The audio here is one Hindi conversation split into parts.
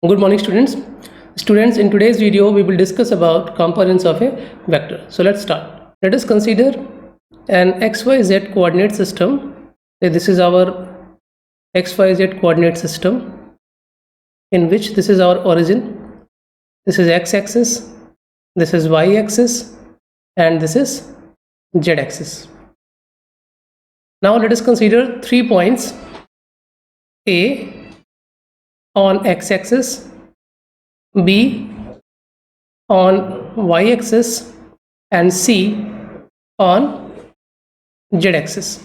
Good morning, students. Students, in today's video, we will discuss about components of a vector. So let's start. Let us consider an XYZ coordinate system. This is our XYZ coordinate system in which this is our origin. This is x-axis, this is y-axis, and this is z-axis. Now let us consider 3 points: A on x-axis, B on y-axis, and C on z-axis.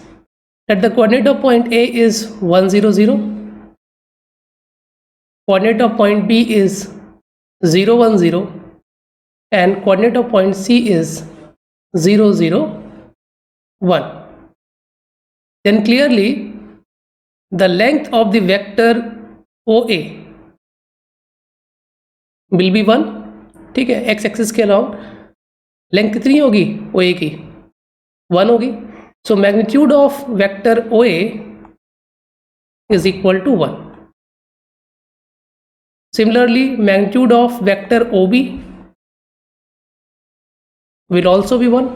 Let the coordinate of point A is 1 0 0, coordinate of point B is 0 1 0, and coordinate of point C is 0 0 1. Then clearly the length of the vector OA will be 1. ठीक है, एक्स एक्सिस के अलाउंग लेंथ कितनी होगी OA की? 1 होगी. So magnitude of vector OA is equal to 1. Similarly, magnitude of vector OB will also be 1.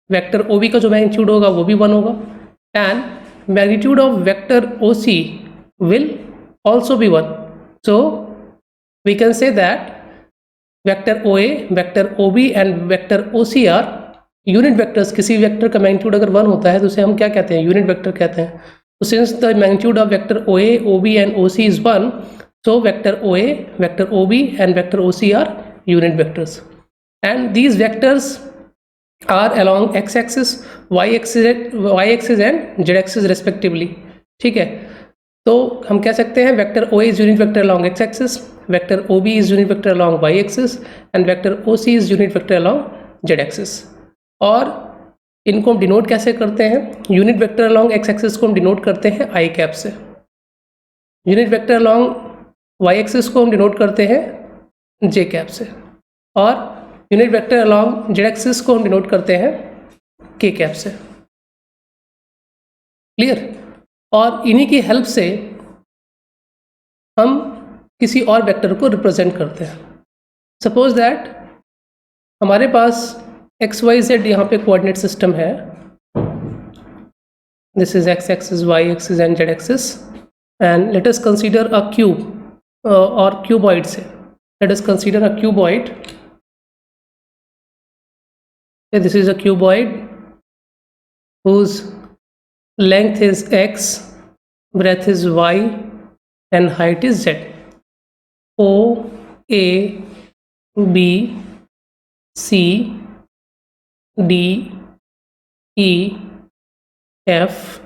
Vector OB का जो मैग्नीट्यूड होगा वो भी 1 होगा. And magnitude of vector OC will also be 1. So we can say that vector OA, vector OB and vector OC are unit vectors. किसी वेक्टर का मैग्नीट्यूड अगर 1 होता है तो उसे हम क्या कहते हैं? यूनिट वेक्टर कहते हैं. So since the magnitude of vector OA, OB and OC is 1, so vector OA, vector OB and vector OC are unit vectors. And these vectors are along x-axis, y-axis and z-axis respectively. ठीक है, तो हम कह सकते हैं vector OA is unit vector along x axis, vector OB is unit vector along y axis and vector OC is unit vector along z axis. और इनको हम डिनोट कैसे करते हैं? Unit vector along x axis को हम डिनोट करते हैं आई कैप से, unit vector along y axis को हम डिनोट करते हैं जे कैप से, और unit vector along z axis को हम डिनोट करते हैं के कैप से. क्लियर? और इन्हीं की हेल्प से हम किसी और वेक्टर को रिप्रेजेंट करते हैं. सपोज दैट हमारे पास एक्स वाई जेड यहाँ पे कोऑर्डिनेट सिस्टम है. This is x axis, y axis and z axis. And let us consider a cube और क्यूबॉइड से. Let us consider a cuboid. This is a cuboid whose length is x, breadth is y and height is z. O, A, B, C, D, E, F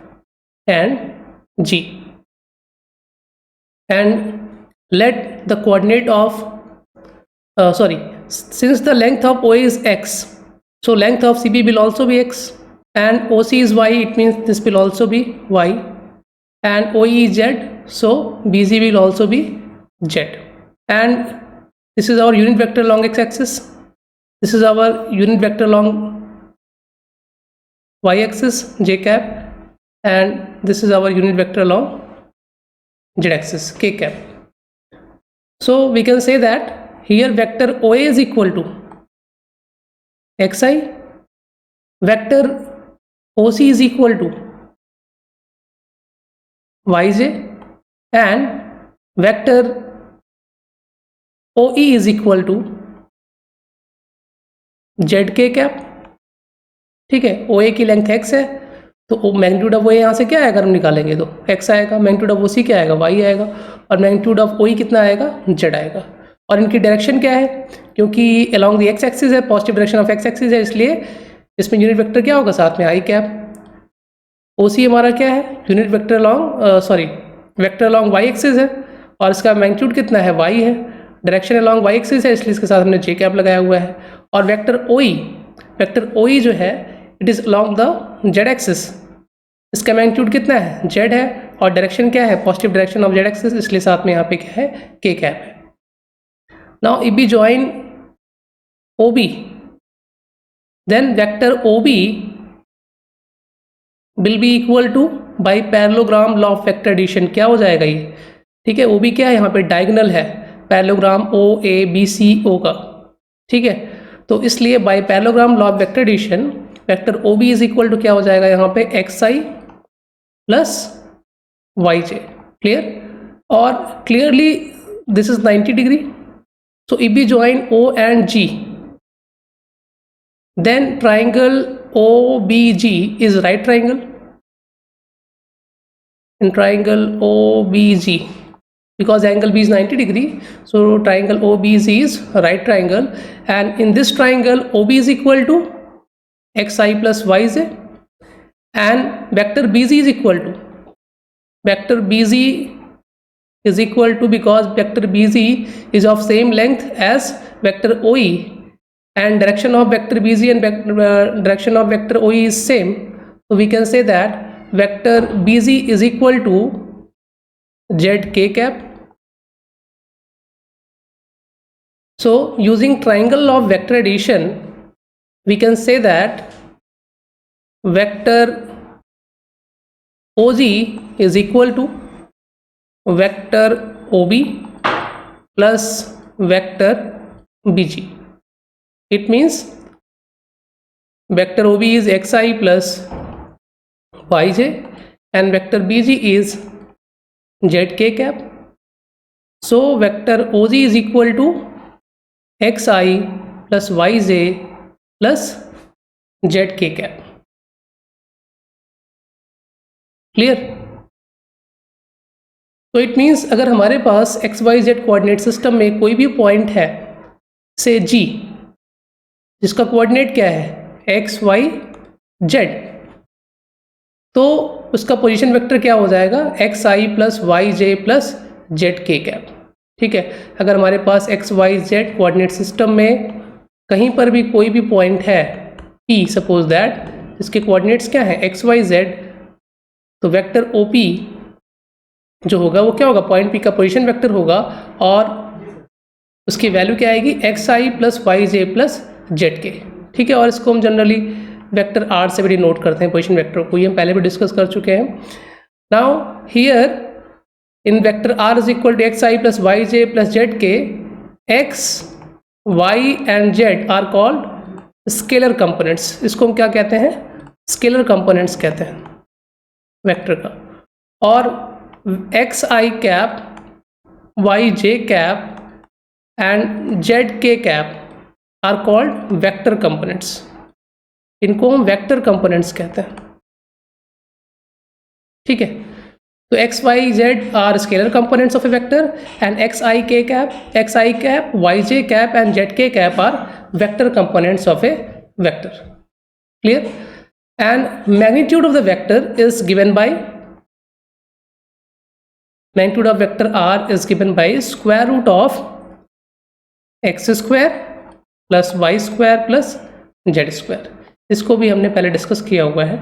and G. And let the coordinate of since the length of OA is x, so length of CB will also be x, and OC is y, it means this will also be y, and OE is z, so BC will also be z. And this is our unit vector along x-axis, this is our unit vector along y-axis j cap, and this is our unit vector along z-axis k cap. So we can say that here vector OA is equal to xi, vector OC is equal to yj, and vector OE is equal to zk cap. ठीक है, OA की लेंथ x है तो मैग्नीट्यूड ऑफ OA यहाँ से क्या आएगा? हम निकालेंगे तो x आएगा. मैग्नीट्यूड ऑफ OC क्या आएगा? y आएगा. और मैग्नीट्यूड ऑफ OE कितना आएगा? z आएगा. और इनकी डायरेक्शन क्या है? क्योंकि अलॉन्ग द एक्स एक्सिस है, positive direction of x axis है, इसलिए इसमें यूनिट वेक्टर क्या होगा? साथ में आई कैप. OC हमारा क्या है? Unit vector along vector along y axis है, और इसका मैग्नीट्यूड कितना है? y है. डायरेक्शन अलॉन्ग वाई एक्सिस है, इसलिए इसके साथ हमने जे कैप लगाया हुआ है. और वेक्टर OE जो है it is along the Z axis. इसका मैग्नीट्यूड कितना है? z है, और डायरेक्शन क्या है? Positive direction of Z axis, इसलिए साथ में यहाँ पे क्या है? के कैप है. Now if we join OB, then vector OB will be equal to by parallelogram law of vector addition. क्या हो जाएगा ये? ठीक है, ओ बी क्या है, यहाँ पे डायगोनल है, parallelogram O A B C ओ का, ठीक है। तो इसलिए by parallelogram law of vector addition vector O B is equal to क्या हो जाएगा यहाँ पे x i plus y j, clear. और clearly this is 90 degree, so if we join O and G, then triangle OBG is right triangle. In triangle OBG, because angle B is 90 degree, so triangle OBG is right triangle, and in this triangle OB is equal to xi plus yj, and vector BZ is equal to vector BZ is equal to, because vector BZ is of same length as vector OE, and direction of vector BZ and direction of vector OE is same, so we can say that vector BZ is equal to zk cap. So using triangle law of vector addition we can say that vector OG is equal to vector OB plus vector BG. It means vector OB is xi plus yj and vector BG is zk cap. So vector OG is equal to xi plus yj plus zk cap. Clear. तो इट मीन्स अगर हमारे पास x y z coordinate system में कोई भी पॉइंट है से जी, जिसका कोऑर्डिनेट क्या है एक्स वाई जेड, तो उसका पोजीशन वेक्टर क्या हो जाएगा x i plus y j plus z k cap. ठीक है, अगर हमारे पास x y z coordinate system में कहीं पर भी कोई भी पॉइंट है पी, सपोज दैट इसके कोऑर्डिनेट्स क्या है एक्स वाई जेड, तो वेक्टर ओ पी जो होगा वो क्या होगा, पॉइंट पी का पोजीशन वेक्टर होगा और उसकी वैल्यू क्या आएगी x i plus y j plus z k. ठीक है, और इसको हम जनरली वेक्टर आर से भी नोट करते हैं पोजीशन वेक्टर को, ये हम पहले भी डिस्कस कर चुके हैं। Now here in vector r is equal to x i plus y j plus z k, x y and z are called scalar components. इसको हम क्या कहते हैं, स्केलर कंपोनेंट्स कहते हैं वेक्टर का। और x i cap y j cap and z k cap are called vector components. इनको हम वेक्टर कंपोनेंट्स कहते हैं। ठीक है, तो x y z are scalar components of a vector and x i cap y j cap and z k cap are vector components of a vector. Clear. And magnitude of the vector is given by, magnitude of vector r is given by square root of x square plus y square plus z square। इसको भी हमने पहले डिस्कस किया हुआ है।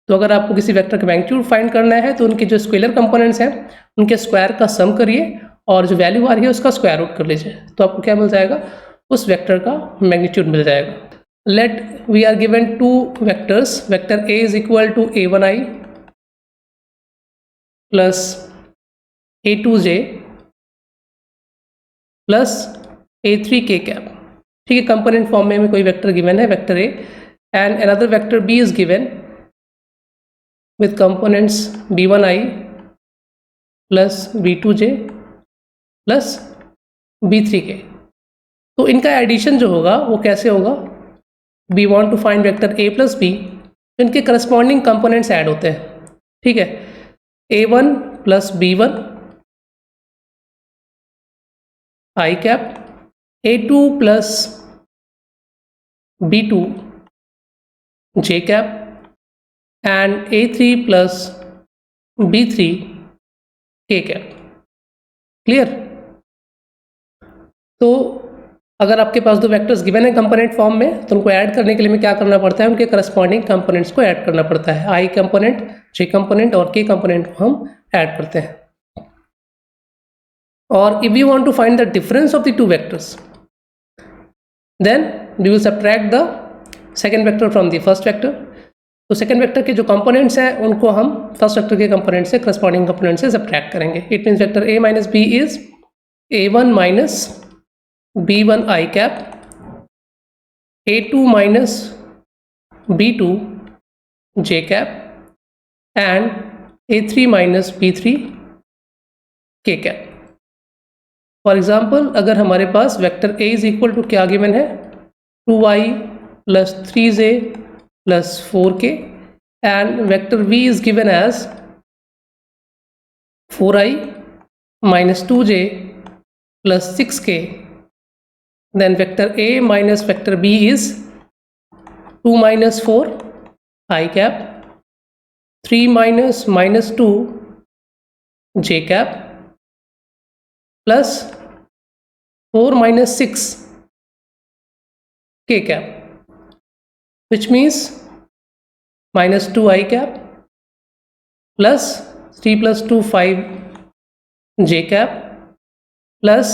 तो अगर आपको किसी वेक्टर का मैग्नीट्यूड फाइंड करना है तो उनके जो स्केलर कंपोनेंट्स हैं उनके स्क्वायर का सम करिए और जो वैल्यू आ रही है उसका स्क्वायर रूट कर लीजिए, तो आपको क्या मिल जाएगा, उस वेक्टर का मैग्नीट्यूड मिल जाएगा। Let we are given two vectors, vector a is equal to a1i plus a2j plus a3k cap. ठीक है, कंपोनेंट फॉर्म में कोई वेक्टर गिवन है vector a and another vector b is given with components b1i plus b2j plus b3k। तो इनका एडिशन जो होगा वो कैसे होगा, we want to find vector a plus b, तो इनके करस्पॉन्डिंग कंपोनेंट्स ऐड होते हैं। ठीक है, a1 plus b1 I cap, a2 plus b2 j cap and a3 plus b3 k cap. Clear. तो अगर आपके पास दो वेक्टर्स गिवन है कंपोनेंट फॉर्म में तो उनको ऐड करने के लिए हमें क्या करना पड़ता है, उनके करस्पॉन्डिंग कंपोनेंट्स को ऐड करना पड़ता है। आई कंपोनेंट, जे कंपोनेंट और के कंपोनेंट को हम ऐड करते हैं। Or if we want to find the difference of the two vectors, then we will subtract the second vector from the first vector. तो सेकेंड वेक्टर के जो कंपोनेंट्स हैं उनको हम फर्स्ट वेक्टर के कंपोनेंट से करस्पॉन्डिंग कंपोनेंट से सब्ट्रैक्ट करेंगे. It means vector a minus b is a1 minus b1 i cap, a2 minus b2 j cap and a3 minus b3 k cap. For example अगर हमारे पास vector a is equal to क्या गिवन है, 2i plus 3j plus 4k and vector v is given as 4i minus 2j plus 6k, then vector a minus vector b is 2 minus 4 I cap, 3 minus 2 j cap plus 4 minus 6 k cap, which means minus 2 I cap plus 3 plus 2 5 j cap plus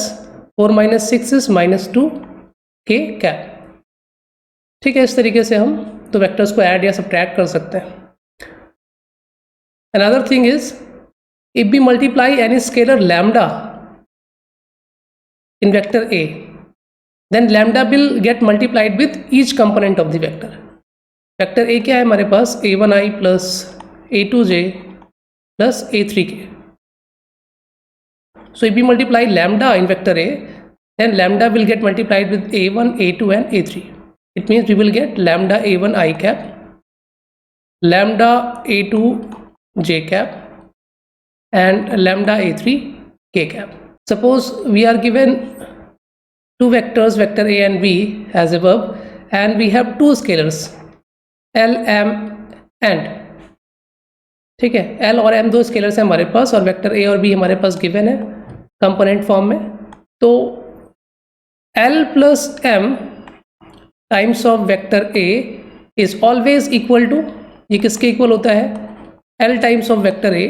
4 minus 6 is minus 2 k cap. ठीक है, इस तरीके से हम तो वेक्टर्स को ऐड या सब्ट्रैक्ट कर सकते हैं. Another thing is if we multiply any scalar lambda in vector A, then lambda will get multiplied with each component of the vector. Vector A क्या है हमारे पास, a1i plus a2j plus a3k. So if we multiply lambda in vector A, then lambda will get multiplied with a1, a2 and a3. It means we will get lambda a1 I cap, lambda a2 j cap and lambda a3 k cap. Suppose we are given two vectors, vector A and B as above, and we have two scalars L, M and, ठीक है, L और M दो स्केलर्स हैं हमारे पास और वेक्टर A और B हमारे पास गिवन है कंपोनेंट फॉर्म में. तो L plus M times of vector A is always equal to, ये किसके इक्वल होता है, L times of vector A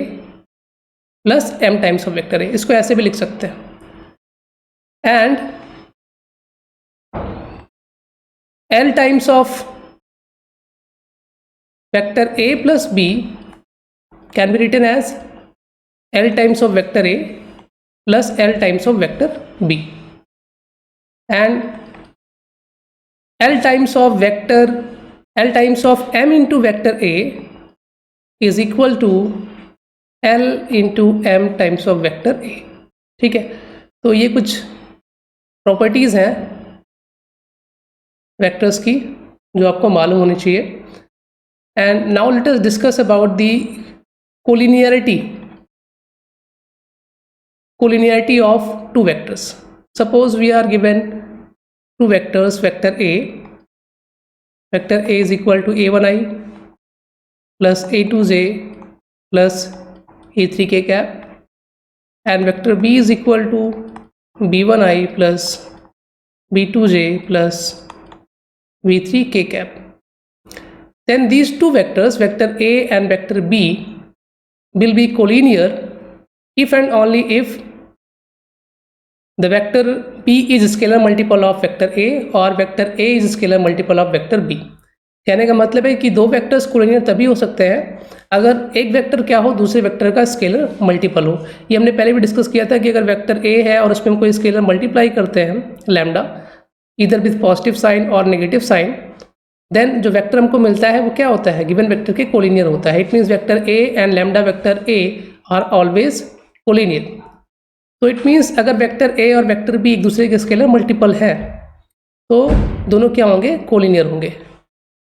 plus M times of vector A. इसको ऐसे भी लिख सकते हैं. And L times of vector A plus B can be written as L times of vector A plus L times of vector B, and L times of M into vector A is equal to L into M times of vector A. ठीक है, तो ये कुछ प्रॉपर्टीज़ हैं वेक्टर्स की जो आपको मालूम होनी चाहिए. And now let us discuss about the collinearity of two vectors. Suppose we are given two vectors, vector A is equal to a1i plus a2j plus a3k cap, and vector B is equal to b1i plus b2j plus v3k cap. Then these two vectors, vector A and vector B, will be collinear if and only if the vector B is scalar multiple of vector A or vector A is scalar multiple of vector B. कहने का मतलब है कि दो वेक्टर्स कोलिनियर तभी हो सकते हैं अगर एक वेक्टर क्या हो, दूसरे वेक्टर का स्केलर मल्टीपल हो. ये हमने पहले भी डिस्कस किया था कि अगर वेक्टर A है और उसमें हम कोई स्केलर मल्टीप्लाई करते हैं लैम्डा, इधर विथ पॉजिटिव साइन और नेगेटिव साइन, देन जो वेक्टर हमको मिलता है वो क्या होता है, गिवन वेक्टर के कोलिनियर होता है. It means vector A and lambda vector A R always collinear. तो इट मीन्स अगर वेक्टर ए और वेक्टर बी एक दूसरे के स्केलर मल्टीपल है तो दोनों क्या होंगे, कोलिनियर होंगे.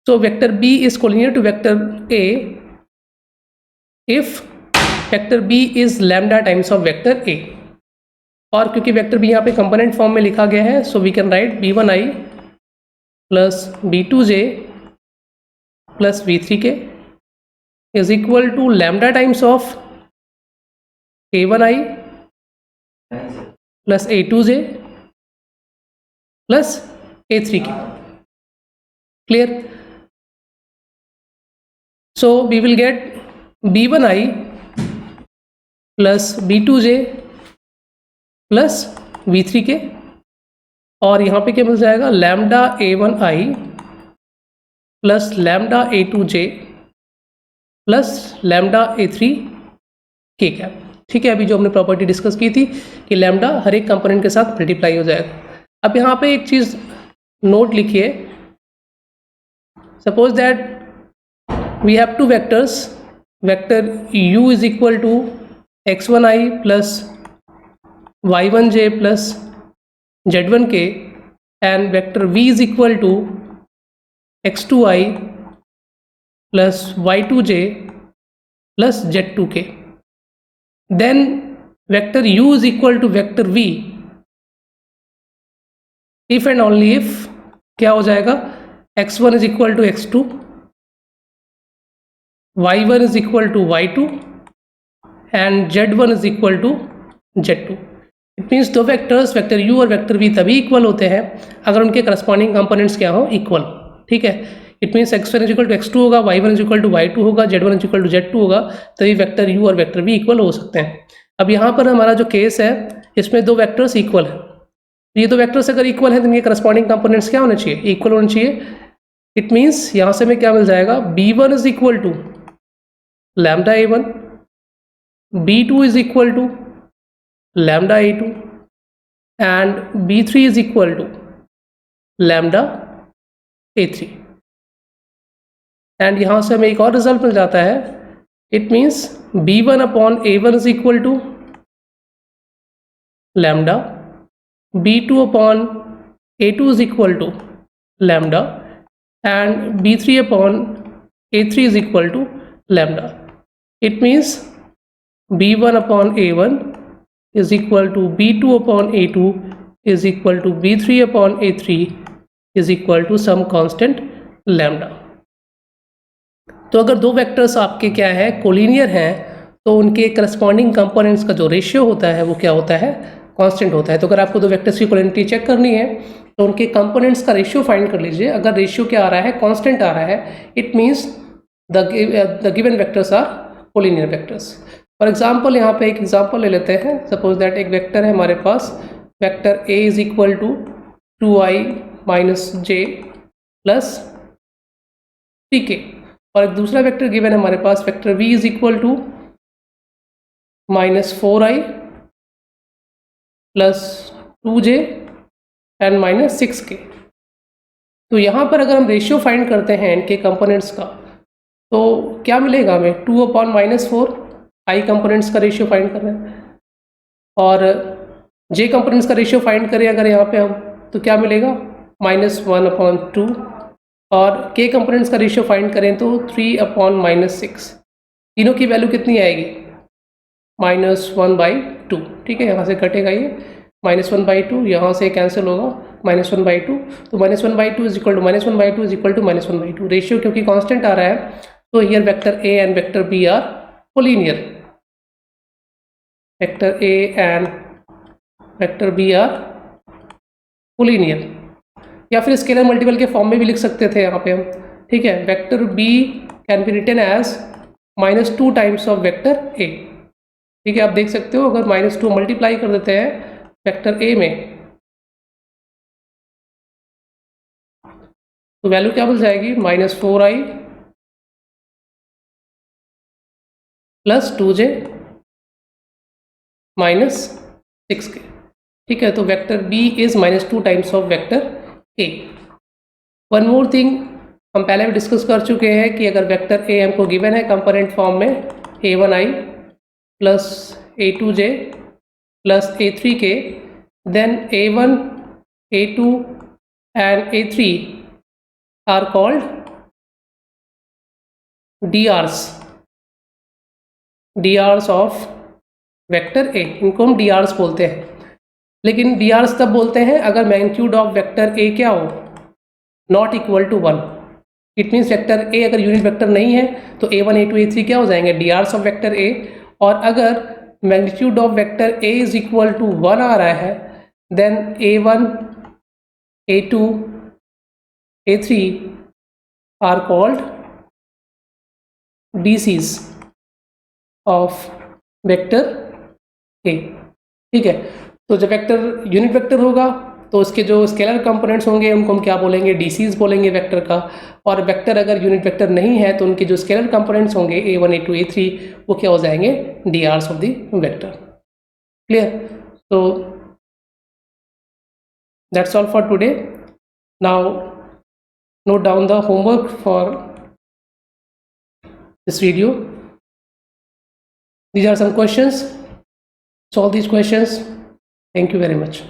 So vector B is collinear to vector A if vector B is lambda times of vector A. और क्योंकि वेक्टर बी यहाँ पे कंपोनेंट फॉर्म में लिखा गया है, so we can write b1i plus b2j plus v3k is equal to lambda times of a1i plus a2j plus a3k. Clear? So we will get b1i plus b2j plus v3k, और यहाँ पे क्या मिल जाएगा, lambda a1i plus lambda a2j plus lambda A3 के कैप। ठीक है, अभी जो हमने प्रॉपर्टी डिस्कस की थी कि लैम्डा हर एक कंपोनेंट के साथ मल्टीप्लाई हो जाएगा। अब यहाँ पे एक चीज़ नोट लिखिए, suppose that we have two vectors, vector u is equal to x1i plus y1j plus z1k and vector v is equal to x2i plus y2j plus z2k। then vector u is equal to vector v if and only if क्या हो जाएगा, x1 is equal to x2, y1 is equal to y2 and z1 is equal to z2। It means दो वेक्टर्स वेक्टर u और वेक्टर v तभी इक्वल होते हैं अगर उनके करस्पॉन्डिंग कंपोनेंट्स क्या हो, इक्वल। ठीक है, it means x1 is equal to x2 होगा, y1 is equal to y2 होगा, z1 is equal to z2 होगा, तभी वेक्टर u और वेक्टर v इक्वल हो सकते हैं। अब यहाँ पर हमारा जो केस है इसमें दो वेक्टर्स इक्वल है, ये दो वेक्टर्स अगर इक्वल है तो इनके करस्पॉन्डिंग कंपोनेंट्स क्या होने चाहिए, इक्वल होने चाहिए। इट मीन्स यहाँ से हमें क्या मिल जाएगा, b1 is equal to lambda a1, b2 is equal to lambda a2 and b3 is equal to lambda a3। And यहाँ से हमें एक और रिजल्ट मिल जाता है, it means b1 upon a1 is equal to lambda, b2 upon a2 is equal to lambda and b3 upon a3 is equal to lambda. It means b1 upon a1 is equal to b2 upon a2 is equal to b3 upon a3 is equal to some constant lambda। तो अगर दो वेक्टर्स आपके क्या है, कोलिनियर हैं, तो उनके करस्पॉन्डिंग कंपोनेंट्स का जो रेशियो होता है वो क्या होता है, कांस्टेंट होता है। तो अगर आपको दो वेक्टर्स की कोलिनिटी चेक करनी है तो उनके कंपोनेंट्स का रेशियो फाइंड कर लीजिए। अगर रेशियो क्या आ रहा है, कांस्टेंट आ रहा है, it means the given vectors are collinear vectors. For example यहाँ पे एक एग्जांपल ले लेते हैं, सपोज दैट एक वेक्टर है हमारे पास, vector a is equal to 2i minus j plus 3k, और एक दूसरा वेक्टर गिवन है हमारे पास, vector v is equal to minus 4i plus 2j and minus 6k। तो यहाँ पर अगर हम रेशियो फाइंड करते हैं इनके कंपोनेंट्स का तो क्या मिलेगा हमें, 2 अपॉन माइनस 4 आई कंपोनेंट्स का रेशियो फाइंड कर रहे हैं, और जे कंपोनेंट्स का रेशियो फाइंड करें अगर यहाँ पे हम तो क्या मिलेगा, माइनस 1 अपॉन 2, और के कंपोनेंट्स का रेशियो फाइंड करें तो 3 अपॉन माइनस 6। तीनों की वैल्यू कितनी आएगी, -1/2। ठीक है, यहाँ से कटेगा ये -1/2, यहाँ से कैंसिल होगा -1/2, तो -1/2 is equal to -1/2 is equal to -1/2। Ratio क्योंकि कांस्टेंट आ रहा है तो here vector A and vector B are collinear, vector A and vector B are collinear. या फिर स्केलर मल्टीपल के फॉर्म में भी लिख सकते थे यहाँ पे हम। ठीक है, vector B can be written as -2 times of vector A. ठीक है, आप देख सकते हो अगर -2 मल्टीप्लाई कर देते हैं वेक्टर ए में तो वैल्यू क्या मिल जाएगी, -4i plus 2j minus 6k। ठीक है, तो vector b is -2 times of vector a। One more thing, हम पहले भी डिस्कस कर चुके हैं कि अगर वेक्टर a हमको गिवन है कंपोनेंट फॉर्म में a1i plus a2j plus a3k, then a1, a2 and a3 are called DRs of vector a। इनको हम DRs बोलते हैं, लेकिन DRs तब बोलते हैं अगर मैग्नीट्यूड ऑफ वेक्टर a क्या हो, not equal to 1। It means vector a अगर यूनिट वेक्टर नहीं है तो a1, a2, a3 क्या हो जाएंगे, DRs ऑफ वेक्टर a। और अगर magnitude of vector a is equal to 1 आ रहा है then a1, a2, a3 are called DCs of vector a। ठीक है, तो जब वेक्टर यूनिट वेक्टर होगा तो उसके जो स्केलर कंपोनेंट्स होंगे उनको हम क्या बोलेंगे, डीसीज बोलेंगे वेक्टर का। और वेक्टर अगर यूनिट वेक्टर नहीं है तो उनके जो स्केलर कंपोनेंट्स होंगे A1 A2 A3 वो क्या हो जाएंगे, DRs of the vector. Clear? तो that's all for today. Now note down the homework for this video. These are some questions. Solve these questions. Thank you very much.